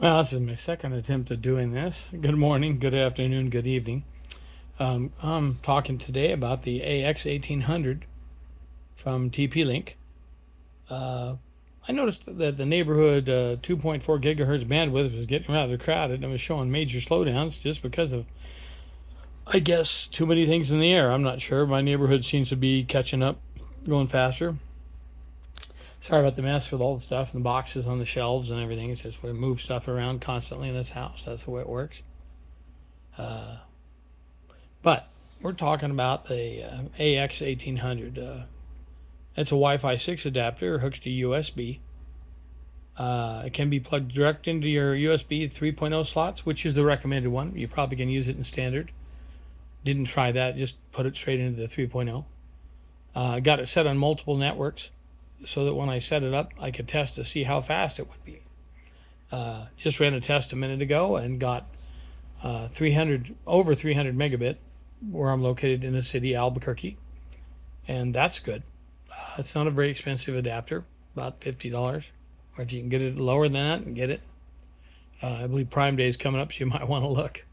Well, this is my second attempt at doing this. Good morning, good afternoon, good evening. I'm talking today about the AX1800 from TP-Link. I noticed that the neighborhood 2.4 gigahertz bandwidth was getting rather crowded and was showing major slowdowns just because of, I guess, too many things in the air. I'm not sure. My neighborhood seems to be catching up, going faster. Sorry about the mess with all the stuff and the boxes on the shelves and everything. It's just we move stuff around constantly in this house. That's the way it works. But we're talking about the AX1800. It's a Wi-Fi 6 adapter, hooks to USB. It can be plugged direct into your USB 3.0 slots, which is the recommended one. You probably can use it in standard. Didn't try that, just put it straight into the 3.0. Got it set on multiple networks so that when I set it up, I could test to see how fast it would be. Just ran a test a minute ago and got 300 over 300 megabit where I'm located in the city, Albuquerque, and that's good. It's not a very expensive adapter, about $50, or if you can get it lower than that, get it. I believe Prime Day is coming up, so you might want to look.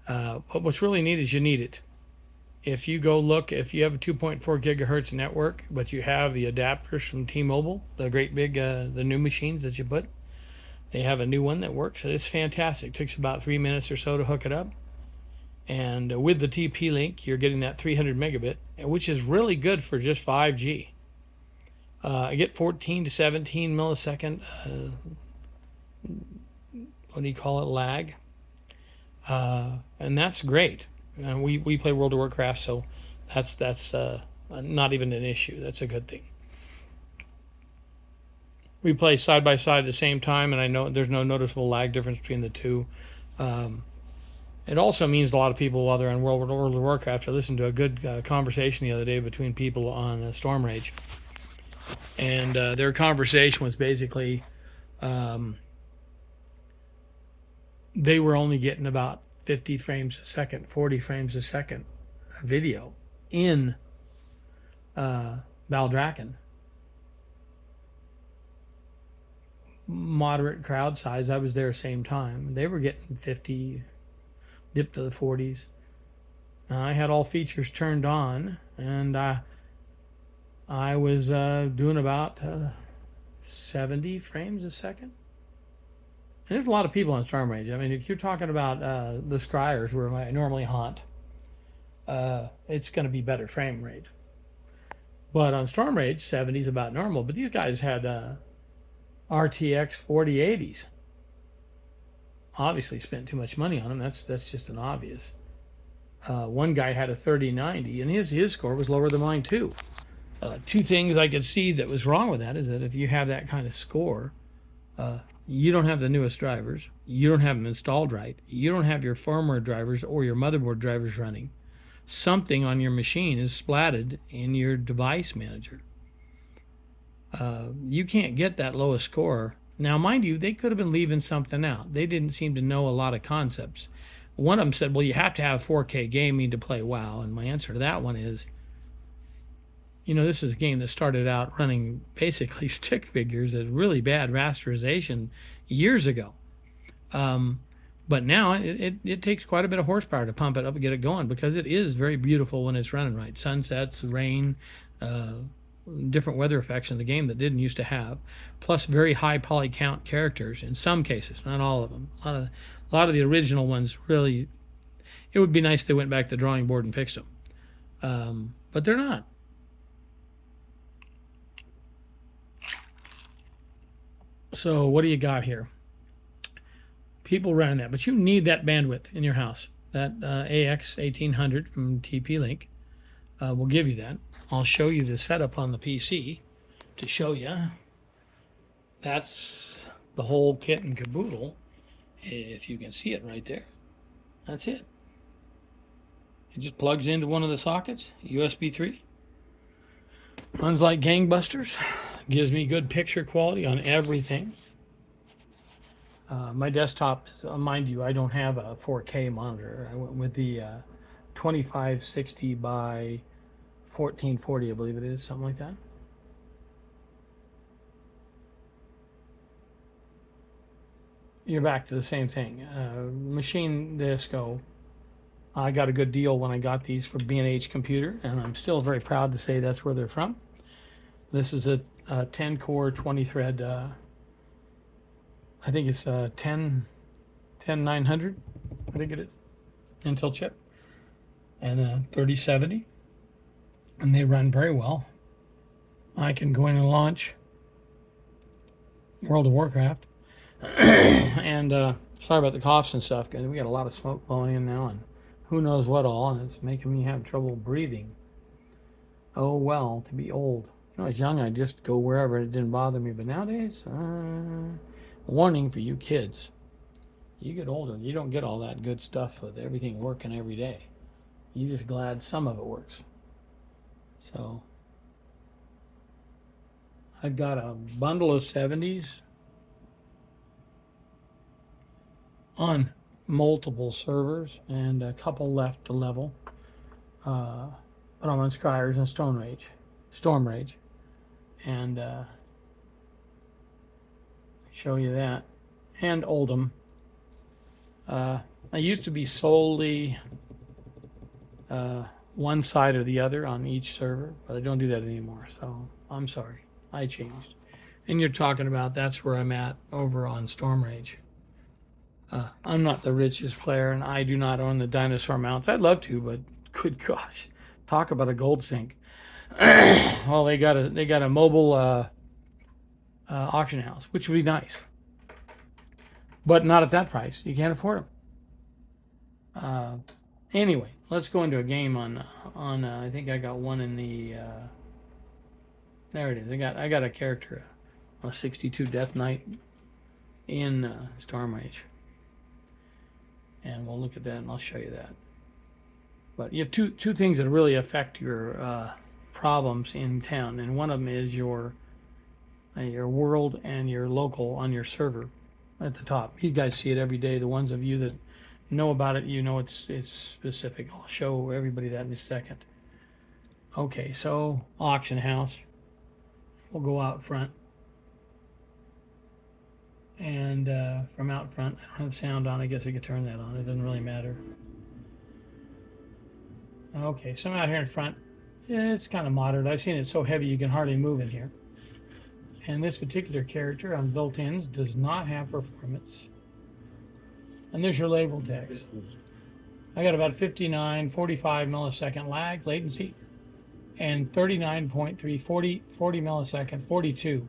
But what's really neat is you need it. If you go look, if you have a 2.4 gigahertz network, but you have the adapters from T-Mobile, the great big, the new machines that you put, they have a new one that works. It's fantastic. It takes about 3 minutes or so to hook it up. And with the TP-Link, you're getting that 300 megabit, which is really good for just 5G. I get 14 to 17 millisecond, what do you call it, lag. And that's great. And we play World of Warcraft, so that's not even an issue. That's a good thing. We play side by side at the same time, and I know there's no noticeable lag difference between the two. It also means a lot of people, while they're on World of Warcraft, I listened to a good conversation the other day between people on Storm Rage. And their conversation was basically they were only getting about 50 frames a second, 40 frames a second video in Baldraken. Moderate crowd size. I was there same time. They were getting 50, dipped to the 40s. I had all features turned on, and I was doing about 70 frames a second. And there's a lot of people on Storm Rage. I mean, if you're talking about the Scryers, where I normally haunt, it's going to be better frame rate. But on Storm Rage, 70 is about normal. But these guys had RTX 4080s. Obviously spent too much money on them. That's just an obvious. One guy had a 3090, and his score was lower than mine too. Two things I could see that was wrong with that is that if you have that kind of score, you don't have the newest drivers, you don't have them installed right, you don't have your firmware drivers or your motherboard drivers running. Something on your machine is splatted in your device manager. You can't get that lowest score. Now, mind you, they could have been leaving something out. They didn't seem to know a lot of concepts. One of them said, well, you have to have 4K gaming to play WoW. And my answer to that one is, this is a game that started out running basically stick figures at really bad rasterization years ago. But now it takes quite a bit of horsepower to pump it up and get it going, because it is very beautiful when it's running right. Sunsets, rain, different weather effects in the game that didn't used to have, plus very high poly count characters in some cases, not all of them. A lot of the original ones, really, it would be nice if they went back to the drawing board and fixed them. But they're not. So what do you got here? People running that, but you need that bandwidth in your house. That AX1800 from TP-Link will give you that. I'll show you the setup on the PC to show you. That's the whole kit and caboodle. If you can see it right there, that's it. It just plugs into one of the sockets, USB 3. Runs like gangbusters. Gives me good picture quality on everything. My desktop, mind you, I don't have a 4K monitor. I went with the 2560 by 1440, I believe it is, something like that. you're back to the same thing. Machine Disco. I got a good deal when I got these for B&H Computer, and I'm still very proud to say that's where they're from. This is a 10 core, 20 thread. I think it's 10900. I think it is Intel chip, and 3070, and they run very well. I can go in and launch World of Warcraft. And sorry about the coughs and stuff, because we got a lot of smoke blowing in now, and who knows what all, and it's making me have trouble breathing. Oh well, to be old. When I was young, I'd just go wherever, it didn't bother me, but nowadays, warning for you kids. You get older, you don't get all that good stuff with everything working every day. You're just glad some of it works. So I've got a bundle of 70s on multiple servers and a couple left to level. But I'm on Skyers and Storm Rage, and show you that, and Oldham. I used to be solely one side or the other on each server, but I don't do that anymore, so I'm sorry. I changed. And you're talking about that's where I'm at over on Storm Rage. I'm not the richest player, and I do not own the dinosaur mounts. I'd love to, but good gosh, talk about a gold sink. Well, they got a mobile auction house, which would be nice, but not at that price. You can't afford them. Anyway, let's go into a game on. I think I got one in the. There it is. I got a character, a 62 Death Knight in Storm Rage. And we'll look at that, and I'll show you that. But you have two things that really affect your problems in town, and one of them is your world and your local on your server at the top. You guys see it every day. The ones of you that know about it, you know it's specific. I'll show everybody that in a second. Okay, so auction house. We'll go out front. And from out front, I don't have sound on. I guess I could turn that on. It doesn't really matter. Okay, so I'm out here in front. It's kind of moderate. I've seen it so heavy you can hardly move in here. And this particular character on built-ins does not have performance. And there's your label text. I got about 45 millisecond lag latency, and 39.3, 40 millisecond, 42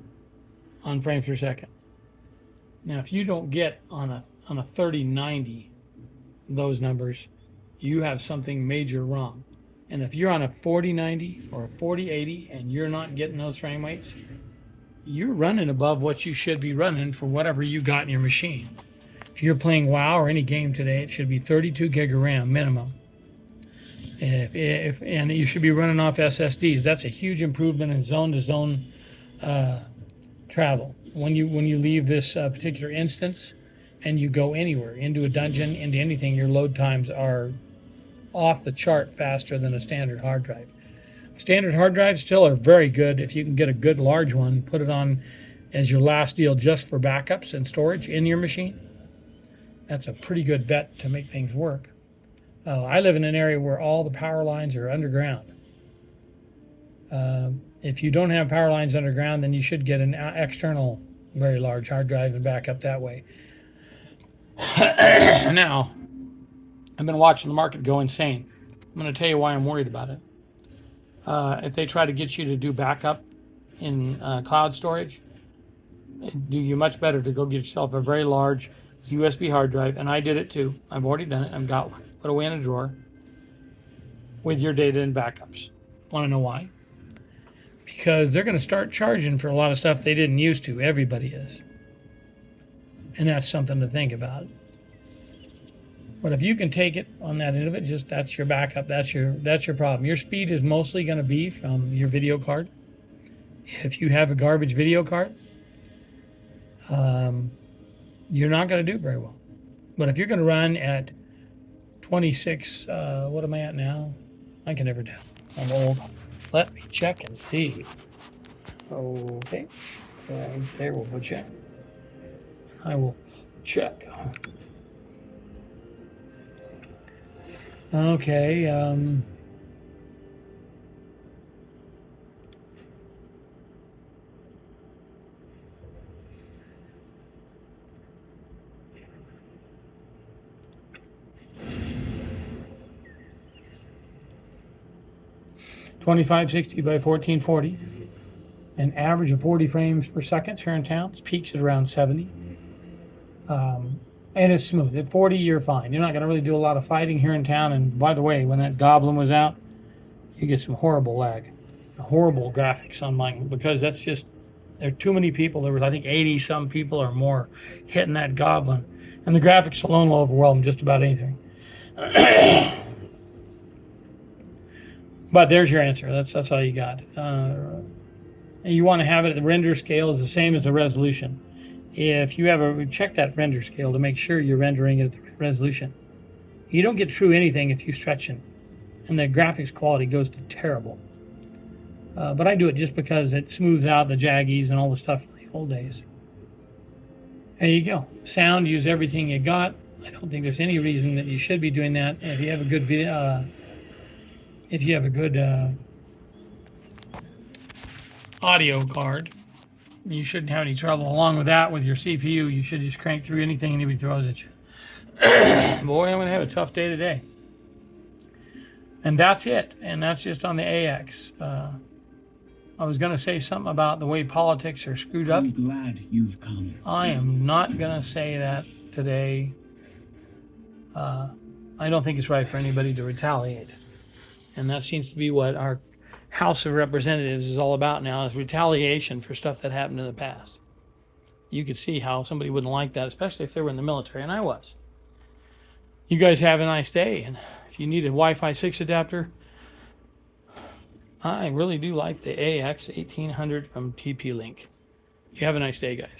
on frames per second. Now, if you don't get on a 3090 those numbers, you have something major wrong. And if you're on a 4090 or a 4080 and you're not getting those frame rates, you're running above what you should be running for whatever you got in your machine. If you're playing WoW or any game today, it should be 32 gig of RAM minimum. And you should be running off SSDs. That's a huge improvement in zone-to-zone travel. When you leave this particular instance and you go anywhere, into a dungeon, into anything, your load times are off the chart faster than a standard hard drive. Standard hard drives still are very good. If you can get a good large one, put it on as your last deal just for backups and storage in your machine. That's a pretty good bet to make things work. I live in an area where all the power lines are underground. If you don't have power lines underground, then you should get an external very large hard drive and back up that way. Now, I've been watching the market go insane. I'm going to tell you why I'm worried about it. If they try to get you to do backup in cloud storage, it'd do you much better to go get yourself a very large USB hard drive, and I did it too. I've already done it. I've got one. Put away in a drawer with your data and backups. Want to know why? Because they're going to start charging for a lot of stuff they didn't used to. Everybody is. And that's something to think about. But if you can take it on that end of it, just that's your backup, that's your problem. Your speed is mostly going to be from your video card. If you have a garbage video card, you're not going to do very well. But if you're going to run at 26, what am I at now? I can never tell. I'm old. Let me check and see. Okay. Right there, we'll go check. I will Check. Okay. 2560 by 1440. An average of 40 frames per second here in town. It peaks at around 70. And it's smooth. At 40, you're fine. You're not going to really do a lot of fighting here in town. And by the way, when that Goblin was out, you get some horrible lag, horrible graphics on mine, because that's just, there are too many people. There was, I think, 80 some people or more hitting that Goblin. And the graphics alone will overwhelm just about anything. But there's your answer. That's all you got. And you want to have it at the render scale is the same as the resolution. If you have check that render scale to make sure you're rendering it at the resolution. You don't get true anything if you stretch it, and the graphics quality goes to terrible. But I do it just because it smooths out the jaggies and all the stuff from the old days. There you go. Sound, use everything you got. I don't think there's any reason that you should be doing that. If you have a good video, if you have a good audio card, you shouldn't have any trouble. Along with that, with your CPU, you should just crank through anything anybody throws at you. Boy, I'm going to have a tough day today. And that's it. And that's just on the AX. I was going to say something about the way politics are screwed up. I'm glad you've come. I am not going to say that today. I don't think it's right for anybody to retaliate. And that seems to be what our House of Representatives is all about now, is retaliation for stuff that happened in the past. You could see how somebody wouldn't like that, especially if they were in the military, and I was. You guys have a nice day, and if you need a Wi-Fi 6 adapter, I really do like the AX1800 from TP-Link. You have a nice day, guys.